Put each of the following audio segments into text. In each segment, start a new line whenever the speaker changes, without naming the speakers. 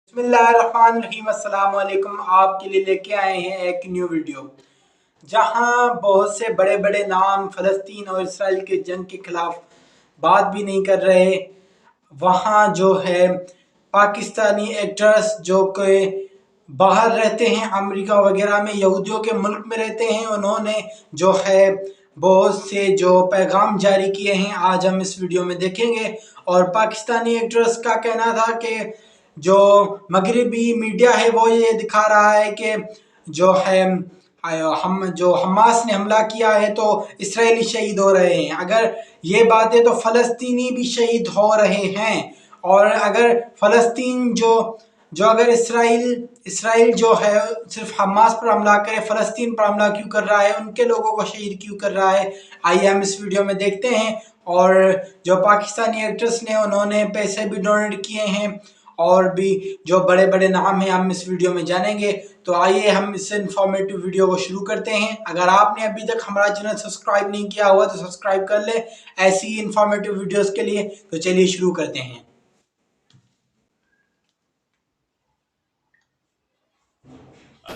बिस्मिल्लाहिर्रहमानिर्रहीम। अस्सलाम वालेकुम। आपके लिए लेके आए हैं एक न्यू वीडियो जहां बहुत से बड़े बड़े नाम फ़लस्तीन और इसराइल के जंग के खिलाफ बात भी नहीं कर रहे। वहां जो है पाकिस्तानी एक्टर्स जो कि बाहर रहते हैं, अमेरिका वगैरह में, यहूदियों के मुल्क में रहते हैं, उन्होंने जो है बहुत से जो पैगाम जारी किए हैं, आज हम इस वीडियो में देखेंगे। और पाकिस्तानी एक्टर्स का कहना था कि जो मगरबी मीडिया है वो ये दिखा रहा है कि जो है जो हमास ने हमला किया है तो इसराइली शहीद हो रहे हैं। अगर ये बात है तो फ़लस्तीनी भी शहीद हो रहे हैं। और अगर फ़लस्तीन जो अगर इसराइल जो है सिर्फ हमास पर हमला करे, फ़लस्तीन पर हमला क्यों कर रहा है, उनके लोगों को शहीद क्यों कर रहा है, आइए हम इस वीडियो में देखते हैं। और जो पाकिस्तानी एक्टर्स ने उन्होंने पैसे भी डोनेट किए हैं और भी जो बड़े बड़े नाम हैं हम इस वीडियो में जानेंगे। तो आइए हम इस इंफॉर्मेटिव वीडियो को शुरू करते हैं। अगर आपने अभी तक हमारा चैनल सब्सक्राइब नहीं किया हुआ तो सब्सक्राइब कर ले ऐसी इंफॉर्मेटिव वीडियोस के लिए। तो चलिए शुरू करते हैं।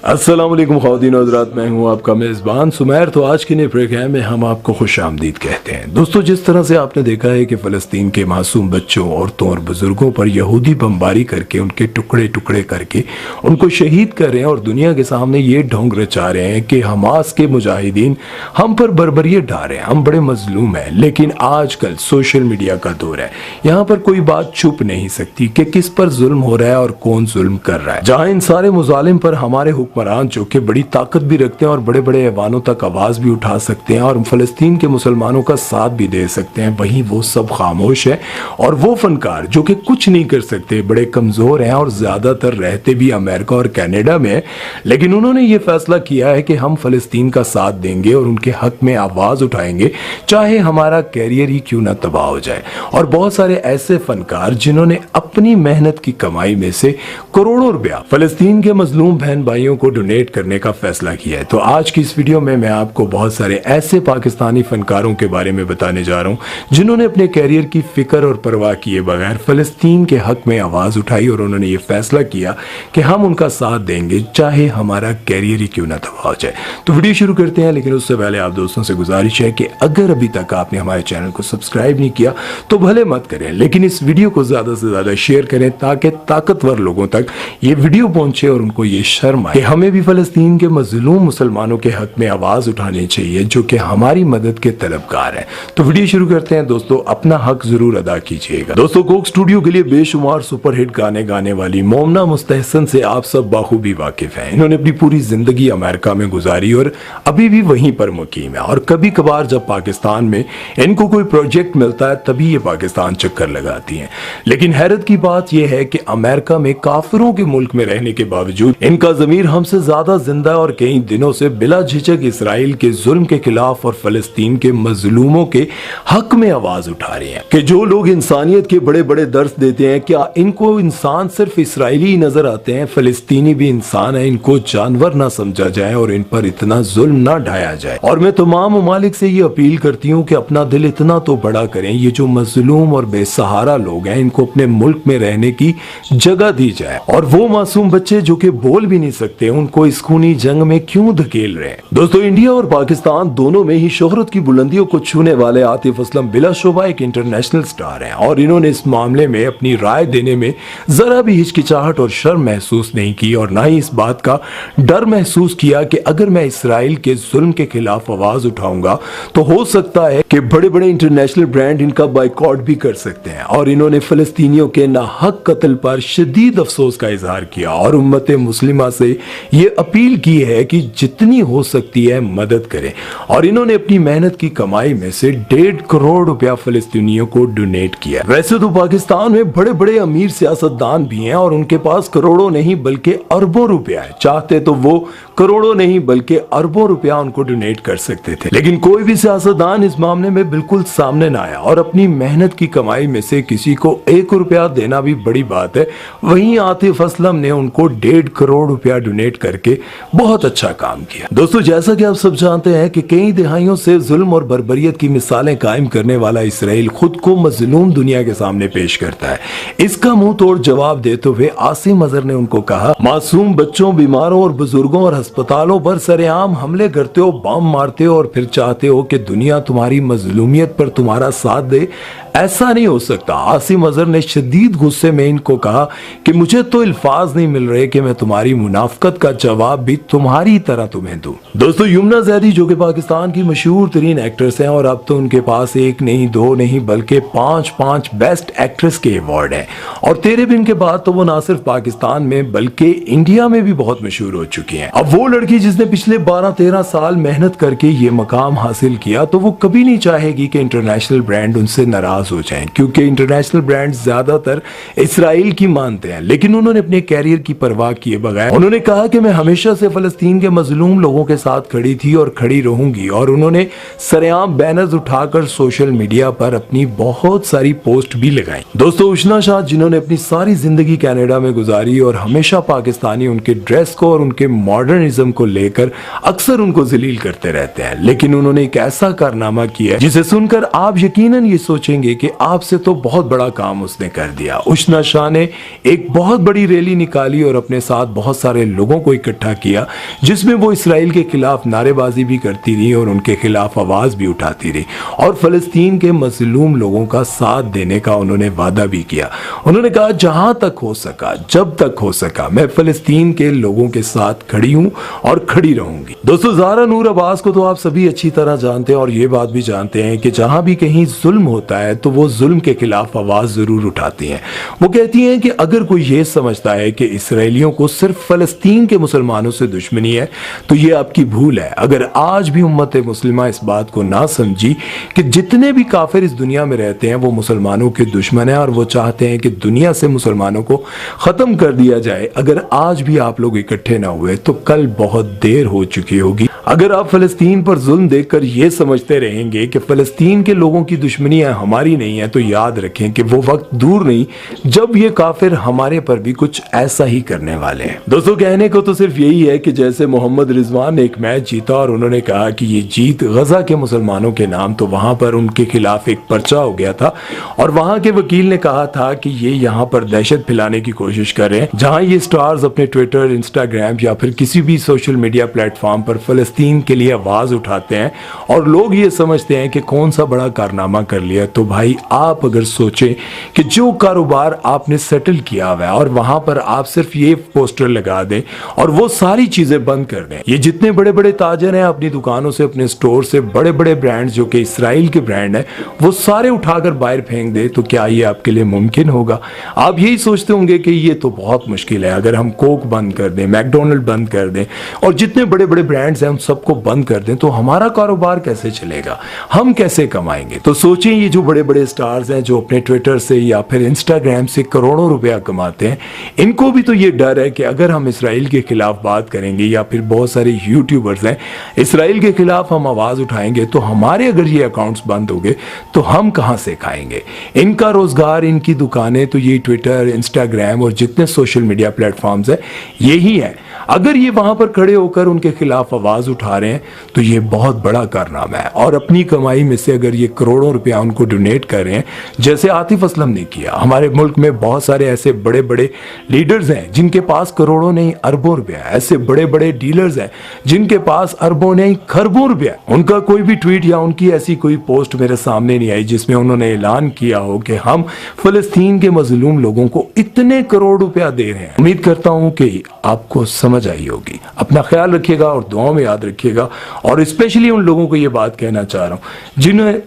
अस्सलाम वालेकुम ख़वातीन और हज़रात, मैं हूं आपका मेज़बान सुमैर। तो आज के नए प्रोग्राम में हम आपको खुश आमदीद कहते हैं। दोस्तों, जिस तरह से आपने देखा है कि फ़लस्तीन के मासूम बच्चों, औरतों और बुज़ुर्गों पर यहूदी बमबारी करके उनके टुकड़े टुकड़े करके उनको शहीद कर रहे हैं और दुनिया के सामने ये ढोंग रचा रहे हैं कि हमास के मुजाहिदीन हम पर बर्बरियत ढा रहे हैं, हम बड़े मजलूम हैं। लेकिन आजकल सोशल मीडिया का दौर है, यहाँ पर कोई बात छुप नहीं सकती कि किस पर जुल्म हो रहा है और कौन जुल्म कर रहा है। जहाँ इन सारे मुजालिम पर हमारे हुक्मरान जो कि बड़ी ताकत भी रखते हैं और बड़े बड़े ऐवानों तक आवाज भी उठा सकते हैं और फलस्तीन के मुसलमानों का साथ भी दे सकते हैं, वहीं वो सब खामोश है। और वो फनकार जो कि कुछ नहीं कर सकते, बड़े कमजोर हैं और ज्यादातर रहते भी अमेरिका और कनाडा में, लेकिन उन्होंने ये फैसला किया है कि हम फलस्तीन का साथ देंगे और उनके हक में आवाज उठाएंगे, चाहे हमारा कैरियर ही क्यों ना तबाह हो जाए। और बहुत सारे ऐसे फनकार जिन्होंने अपनी मेहनत की कमाई में से करोड़ों रुपया फलस्तीन के मजलूम बहन भाइयों को डोनेट करने का फैसला किया है। तो आज की इस वीडियो में मैं आपको बहुत सारे ऐसे पाकिस्तानी फनकारों के बारे में बताने जा रहा हूं जिन्होंने अपने कैरियर की फिक्र और परवाह किए बगैर फलस्तीन के हक में आवाज उठाई और उन्होंने ये फैसला किया कि हम उनका साथ देंगे, चाहे हमारा कैरियर ही क्यों ना तबाह हो जाए। तो वीडियो शुरू करते हैं, लेकिन उससे पहले आप दोस्तों से गुजारिश है कि अगर अभी तक आपने हमारे चैनल को सब्सक्राइब नहीं किया तो भले मत करें, लेकिन इस वीडियो को ज्यादा से ज्यादा शेयर करें ताकि ताकतवर लोगों तक ये वीडियो पहुंचे और उनको ये शर्म आए कि हमें भी फलस्तीन के मजलूम मुसलमानों के हक में आवाज उठानी चाहिए जो कि हमारी मदद के तलबगार हैं। तो वीडियो शुरू करते हैं। दोस्तों, अपना हक जरूर अदा कीजिएगा। दोस्तों, कोक स्टूडियो के लिए बेशुमार सुपरहिट गाने गाने वाली मोमना मुस्तहसन से आप सब बाखूबी वाकिफ हैं। इन्होंने अपनी पूरी जिंदगी अमेरिका में गुजारी और अभी भी वहीं पर मुकीम है और कभी कभार जब पाकिस्तान में इनको कोई प्रोजेक्ट मिलता है तभी ये पाकिस्तान चक्कर लगाती हैं। लेकिन हैरत की बात यह है कि अमेरिका में काफिरों के मुल्क में रहने के बावजूद इनका जमीर हमसे ज्यादा जिंदा और कई दिनों से बिला झिझक इसराइल के जुल्म के खिलाफ और फलस्तीन के मजलूमों के हक में आवाज उठा रहे हैं। कि जो लोग इंसानियत के बड़े बड़े दर्स देते हैं, क्या इनको इंसान सिर्फ इसराइली ही नजर आते हैं? फलस्तीनी भी इंसान है, इनको जानवर ना समझा जाए और इन पर इतना जुल्म ना ढाया जाए। और मैं तमाम ममालिक से ये अपील करती हूँ कि अपना दिल इतना तो बड़ा करें, ये जो मजलूम और बेसहारा लोग हैं इनको अपने मुल्क में रहने की जगह दी जाए। और वो मासूम बच्चे जो कि बोल भी नहीं सकते, उनको इस खूनी जंग में क्यों धकेल रहे हैं? दोस्तों, इंडिया और पाकिस्तान दोनों में ही शोहरत की बुलंदियों को छूने वाले आतिफ असलम बिलाशुबा एक इंटरनेशनल स्टार हैं और इन्होंने इस मामले में अपनी राय देने में जरा भी हिचकिचाहट और शर्म महसूस नहीं की और ना ही इस बात का डर महसूस किया कि अगर मैं इसराइल के जुल्म के खिलाफ आवाज उठाऊंगा तो हो सकता है कि बड़े बड़े इंटरनेशनल ब्रांड इनका बाइकआउट भी कर सकते हैं। और इन्होंने फलस्तीनियों के नाहक कत्ल पर शदीद अफसोस का इजहार किया और उम्मत मुस्लिमा से ये अपील की है कि जितनी हो सकती है मदद करें। और इन्होंने अपनी मेहनत की कमाई में से 1.5 करोड़ रुपया फलस्तीनियों को डोनेट किया। वैसे तो पाकिस्तान में बड़े बड़े अमीर सियासतदान भी हैं और उनके पास करोड़ों नहीं बल्कि अरबों रुपया है, चाहते तो वो करोड़ों नहीं बल्कि अरबों रुपया उनको डोनेट कर सकते थे। लेकिन कोई भी सियासतदान इस मामले बोलने में बिल्कुल सामने ना आया और अपनी मेहनत की कमाई में से किसी को 1 रुपया देना भी बड़ी बात है, वहीं आतिफ असलम ने उनको 1.5 करोड़ रुपया डोनेट करके बहुत अच्छा काम किया। दोस्तों, जैसा कि आप सब जानते हैं कि कई दिहाइयों से जुल्म और बर्बरियत की मिसालें कायम करने वाला इसराइल खुद को मजलूम दुनिया के सामने पेश करता है। इसका मुंह तोड़ जवाब देते हुए आसिम अजहर ने उनको कहा, मासूम बच्चों, बीमारों और बुजुर्गों और अस्पतालों पर सरेआम हमले करते हो, बम मारते हो और फिर चाहते हो कि दुनिया तुम्हारी मजलूमियत पर तुम्हारा साथ दे। ऐसा नहीं हो सकता। आसिम अजहर ने शदीद गुस्से में इनको कहा कि मुझे तो अल्फाज नहीं मिल रहे कि मैं तुम्हारी मुनाफकत का जवाब भी तुम्हारी तरह तुम्हें दूं। दोस्तों, यमुना जैदी जो कि पाकिस्तान की मशहूर तरीन एक्ट्रेस हैं और अब तो उनके पास एक नहीं, दो नहीं, बल्कि 5 बेस्ट एक्ट्रेस के अवार्ड हैं और तेरे बिन के बाद तो वो ना सिर्फ पाकिस्तान में बल्कि इंडिया में भी बहुत मशहूर हो चुकी हैं। अब वो लड़की जिसने पिछले 12-13 साल मेहनत करके ये मकाम हासिल किया, तो वो कभी नहीं चाहेगी कि इंटरनेशनल ब्रांड उनसे नाराज हो जाएं, क्योंकि इंटरनेशनल ब्रांड्स ज्यादातर इसराइल की मानते हैं। लेकिन उन्होंने अपने कैरियर की परवाह किए बगैर उन्होंने कहा कि मैं हमेशा से फलस्तीन के मजलूम लोगों के साथ खड़ी थी और खड़ी रहूंगी, और उन्होंने सरेआम बैनर्स उठाकर सोशल मीडिया पर अपनी बहुत सारी पोस्ट भी लगाई। दोस्तों, उशना शाह जिन्होंने अपनी सारी जिंदगी कनाडा में गुजारी और हमेशा पाकिस्तानी उनके ड्रेस को और उनके मॉडर्निज्म को लेकर अक्सर उनको जलील करते रहते हैं, लेकिन उन्होंने एक ऐसा कारनामा किया जिसे सुनकर आप यकीनन ये सोचेंगे कि आपसे तो बहुत बड़ा काम उसने कर दिया। उशना शाह ने एक बहुत बड़ी रैली निकाली और अपने साथ बहुत सारे लोगों को इकट्ठा किया, जिसमें वो इसराइल के खिलाफ नारेबाजी भी करती रही और उनके खिलाफ आवाज भी उठाती रही और फलस्तीन के मजलूम लोगों का साथ देने का उन्होंने वादा भी किया। उन्होंने कहा, जहां तक हो सका, जब तक हो सका, मैं फलस्तीन के लोगों के साथ खड़ी हूं और खड़ी रहूंगी। दोस्तों, ज़ारा नूर अब्बास को तो आप सभी अच्छी तरह जानते हैं और ये बात भी जानते हैं कि जहां भी कहीं जुल्म होता है तो वो जुल्म के खिलाफ आवाज जरूर उठाती हैं। वो कहती हैं कि अगर कोई ये समझता है कि इसराइलियों को सिर्फ फलस्तीन के मुसलमानों से दुश्मनी है तो ये आपकी भूल है। अगर आज भी उम्मत मुस्लिमा इस बात को ना समझी कि जितने भी काफिर इस दुनिया में रहते हैं वो मुसलमानों के दुश्मन है और वो चाहते हैं कि दुनिया से मुसलमानों को खत्म कर दिया जाए, अगर आज भी आप लोग इकट्ठे ना हुए तो कल बहुत देर हो चुकी होगी। अगर आप फलस्तीन पर जुल्म देखकर ये समझते रहेंगे कि फलस्तीन के लोगों की दुश्मनियां हमारी नहीं है, तो याद रखें कि वो वक्त दूर नहीं जब ये काफिर हमारे पर भी कुछ ऐसा ही करने वाले हैं। दोस्तों, कहने को तो सिर्फ यही है कि जैसे मोहम्मद रिजवान ने एक मैच जीता और उन्होंने कहा कि ये जीत गजा के मुसलमानों के नाम, तो वहां पर उनके खिलाफ एक पर्चा हो गया था और वहां के वकील ने कहा था कि ये यहाँ पर दहशत फैलाने की कोशिश कर रहे हैं। जहां ये स्टार्स अपने ट्विटर, इंस्टाग्राम या फिर किसी भी सोशल मीडिया प्लेटफॉर्म पर फलस्तीन के लिए आवाज उठाते हैं और लोग ये समझते हैं कि कौन सा बड़ा कारनामा कर लिया, तो भाई आप अगर सोचें कि जो कारोबार आपने सेटल किया हुआ है और वहां पर आप सिर्फ ये पोस्टर लगा दें और वो सारी चीजें बंद कर दें, ये जितने बड़े बड़े ताजर हैं अपनी दुकानों से, अपने स्टोर से, बड़े बड़े ब्रांड्स जो कि इसराइल के ब्रांड हैं, वो सारे उठाकर बाहर फेंक दे, तो क्या ये आपके लिए मुमकिन होगा? आप यही सोचते होंगे कि ये तो बहुत मुश्किल है, अगर हम कोक बंद कर दें, मैकडोनल्ड बंद कर दें और जितने बड़े बड़े ब्रांड्स हैं उन सबको बंद कर दें, तो हमारा कारोबार कैसे चलेगा, हम कैसे कमाएंगे? तो सोचें, ये जो बड़े बड़े स्टार्स हैं जो अपने ट्विटर से या फिर इंस्टाग्राम से करोड़ों रुपया कमाते हैं, इनको भी तो ये डर है कि अगर हम इसराइल के खिलाफ बात करेंगे या फिर बहुत सारे यूट्यूबर्स हैं इसराइल के खिलाफ हम आवाज उठाएंगे, तो हमारे अगर ये अकाउंट्स बंद हो गए तो हम कहां से खाएंगे? इनका रोजगार, इनकी दुकानें तो ये ट्विटर, इंस्टाग्राम और जितने सोशल मीडिया प्लेटफॉर्म्स हैं यही है। अगर ये वहां पर खड़े होकर उनके खिलाफ आवाज उठा रहे हैं तो ये बहुत बड़ा कारनामा है और अपनी कमाई में से अगर ये करोड़ों रुपया उनको डोनेट कर रहे हैं जैसे आतिफ असलम ने किया। हमारे मुल्क में बहुत सारे ऐसे बड़े बड़े लीडर्स हैं जिनके पास करोड़ों नहीं अरबों रुपया, ऐसे बड़े बड़े डीलर्स हैं जिनके पास अरबों नहीं खरबों रुपया। उनका कोई भी ट्वीट या उनकी ऐसी कोई पोस्ट मेरे सामने नहीं आई जिसमें उन्होंने ऐलान किया हो कि हम फलस्तीन के मजलूम लोगों को इतने करोड़ रुपया दे रहे हैं। उम्मीद करता हूं कि आपको समझ आई होगी। अपना ख्याल रखिएगा और दुआओं में याद रखिएगा और स्पेशली उन लोगों को ये बात कहना चाह रहा हूं जिन्हें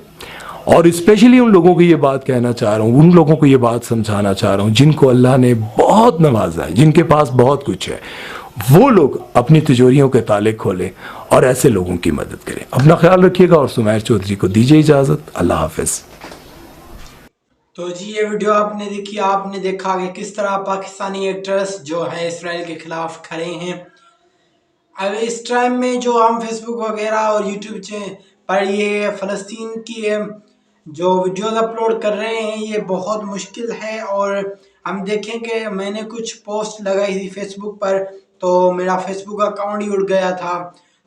उन लोगों को ये बात कहना चाह रहा हूँ, उन लोगों को ये बात समझाना चाह रहा हूँ जिनको अल्लाह ने बहुत नवाजा है, जिनके पास बहुत कुछ है, वो लोग अपनी तिजोरियों के ताले खोलें और ऐसे लोगों की मदद करें। अपना ख्याल रखिएगा और सुमैर चौधरी को दीजिए इजाजत। अल्लाह हाफिज।
तो जी ये वीडियो आपने देखी, आपने देखा कि किस तरह पाकिस्तानी एक्टर्स जो है इसराइल के खिलाफ खड़े हैं। अब इस टाइम में जो हम फेसबुक वगैरह और यूट्यूब पर ये फ़लस्तीन की जो वीडियोस अपलोड कर रहे हैं ये बहुत मुश्किल है। और हम देखें कि मैंने कुछ पोस्ट लगाई थी फेसबुक पर, तो मेरा फेसबुक अकाउंट ही उड़ गया था।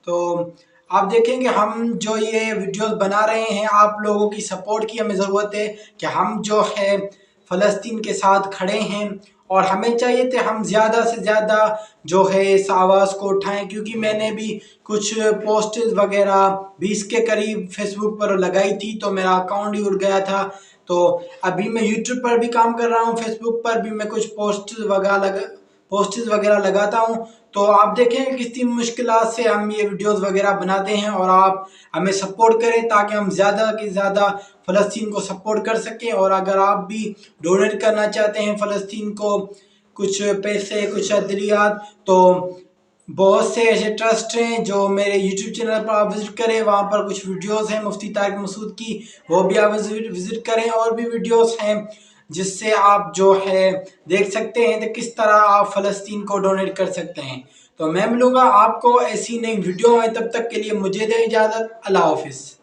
तो आप देखेंगे हम जो ये वीडियोस बना रहे हैं, आप लोगों की सपोर्ट की हमें ज़रूरत है कि हम जो है फ़लस्तीन के साथ खड़े हैं। और हमें चाहिए थे हम ज़्यादा से ज़्यादा जो है इस आवाज़ को उठाएं, क्योंकि मैंने भी कुछ पोस्ट वगैरह 20 के करीब फेसबुक पर लगाई थी, तो मेरा अकाउंट ही उड़ गया था। तो अभी मैं यूट्यूब पर भी काम कर रहा हूँ, फेसबुक पर भी मैं कुछ पोस्ट्स वगैरह लगाता हूँ। तो आप देखें कितनी मुश्किलात से हम ये वीडियोस वगैरह बनाते हैं, और आप हमें सपोर्ट करें ताकि हम ज़्यादा से ज़्यादा फ़लस्तीन को सपोर्ट कर सकें। और अगर आप भी डोनेट करना चाहते हैं फ़लस्तीन को, कुछ पैसे, कुछ अदरियात, तो बहुत से ऐसे ट्रस्ट हैं जो मेरे यूट्यूब चैनल पर आप विज़िट करें, वहाँ पर कुछ वीडियोस हैं मुफ्ती तारिक मसूद की, वो भी आप विज़िट करें। और भी वीडियोस हैं जिससे आप जो है देख सकते हैं कि किस तरह आप फ़लस्तीन को डोनेट कर सकते हैं। तो मैं मिलूँगा आपको ऐसी नई वीडियो में, तब तक के लिए मुझे दें इजाज़त। अल्लाह हाफ़िज़।